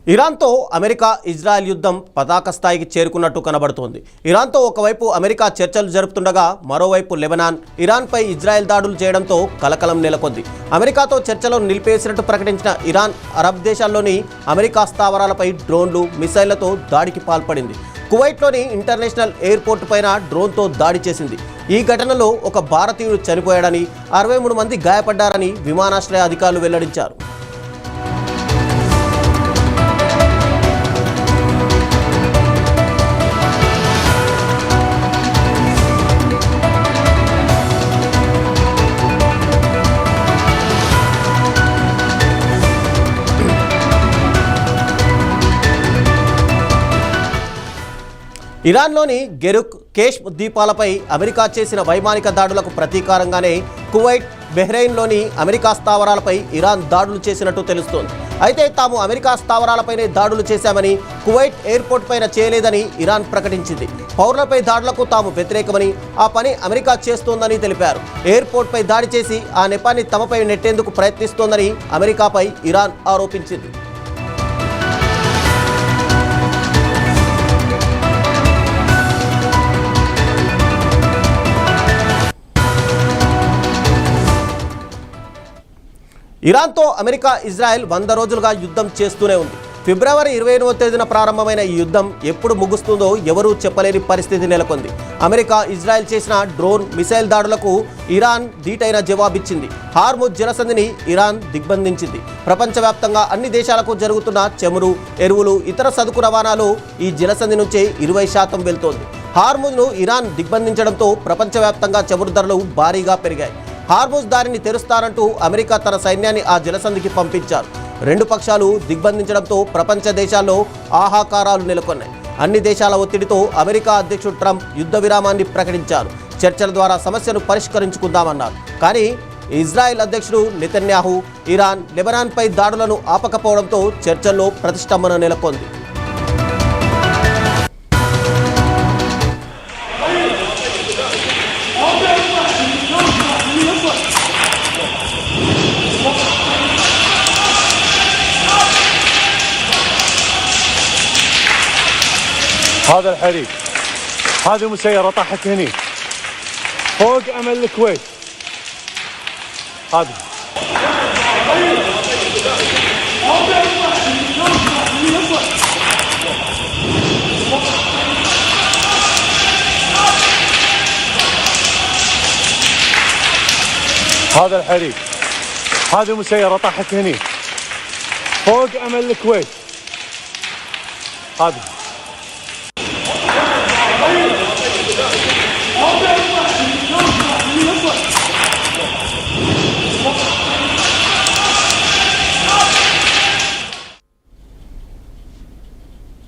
ఇరాన్తో America Israel యుద్ధం పతాక స్థాయికి చేరుకున్నట్టు కనబడుతోంది. ఇరాన్తో ఒకవైపు అమెరికా చర్చలు జరుపుతుండగా మరోవైపు లెబనాన్ ఇరాన్పై ఇజ్రాయెల్ దాడులు చేయడంతో కలకలం నెలకొంది. అమెరికాతో చర్చలను నిలిపేసినట్టు ప్రకటించిన ఇరాన్ అరబ్ దేశాల్లోని అమెరికా స్థావరాలపై డ్రోన్లు మిసైళ్లతో దాడికి పాల్పడింది. కువైట్లోని ఇంటర్నేషనల్ ఎయిర్పోర్ట్ పైన డ్రోన్తో దాడి చేసింది. ఈ ఘటనలో ఒక భారతీయుడు చనిపోయాడని 63 మంది గాయపడ్డారని విమానాశ్రయ అధికారులు వెల్లడించారు. ఇరాన్లోని గెరుక్, కేష్ ద్వీపాలపై అమెరికా చేసిన వైమానిక దాడులకు ప్రతీకారంగానే కువైట్, బెహ్రెయిన్లోని అమెరికా స్థావరాలపై ఇరాన్ దాడులు చేసినట్టు తెలుస్తోంది. అయితే తాము అమెరికా స్థావరాలపైనే దాడులు చేశామని, కువైట్ ఎయిర్పోర్ట్ పైన చేయలేదని ఇరాన్ ప్రకటించింది. పౌరులపై దాడులకు తాము వ్యతిరేకమని, ఆ పని అమెరికా చేస్తోందని తెలిపారు. ఎయిర్పోర్ట్పై దాడి చేసి ఆ నెపాన్ని తమపై నెట్టేందుకు ప్రయత్నిస్తోందని అమెరికాపై ఇరాన్ ఆరోపించింది. ఇరాన్తో అమెరికా ఇజ్రాయెల్ 100 రోజులుగా యుద్ధం చేస్తూనే ఉంది. ఫిబ్రవరి 28వ తేదీన ప్రారంభమైన ఈ యుద్ధం ఎప్పుడు ముగుస్తుందో ఎవరూ చెప్పలేని పరిస్థితి నెలకొంది. అమెరికా ఇజ్రాయెల్ చేసిన డ్రోన్, మిసైల్ దాడులకు ఇరాన్ ధీటైన జవాబిచ్చింది. హార్ముజ్ జలసంధిని ఇరాన్ దిగ్బంధించింది. ప్రపంచవ్యాప్తంగా అన్ని దేశాలకు జరుగుతున్న చమురు, ఎరువులు, ఇతర సరుకు రవాణాలో ఈ జలసంధి నుంచే 20% వెళ్తోంది. హార్ముజ్ను ఇరాన్ దిగ్బంధించడంతో ప్రపంచవ్యాప్తంగా చమురు ధరలు భారీగా పెరిగాయి. హార్ముజ్ దారిని తెరుస్తారంటూ అమెరికా తన సైన్యాన్ని ఆ జలసంధికి పంపించారు. రెండు పక్షాలు దిగ్బంధించడంతో ప్రపంచ దేశాల్లో ఆహాకారాలు నెలకొన్నాయి. అన్ని దేశాల ఒత్తిడితో అమెరికా అధ్యక్షుడు ట్రంప్ యుద్ధ విరామాన్ని ప్రకటించారు. చర్చల ద్వారా సమస్యను పరిష్కరించుకుందామన్నారు. కానీ ఇజ్రాయెల్ అధ్యక్షుడు నెతన్యాహు ఇరాన్, లెబనాన్పై దాడులను ఆపకపోవడంతో చర్చల్లో ప్రతిష్టంభన నెలకొంది. هذا الحريق، هذه مسيرة طاحت هني فوق أمل الكويت. هذا هذا الحريق، هذه مسيرة طاحت هني فوق أمل الكويت. هذا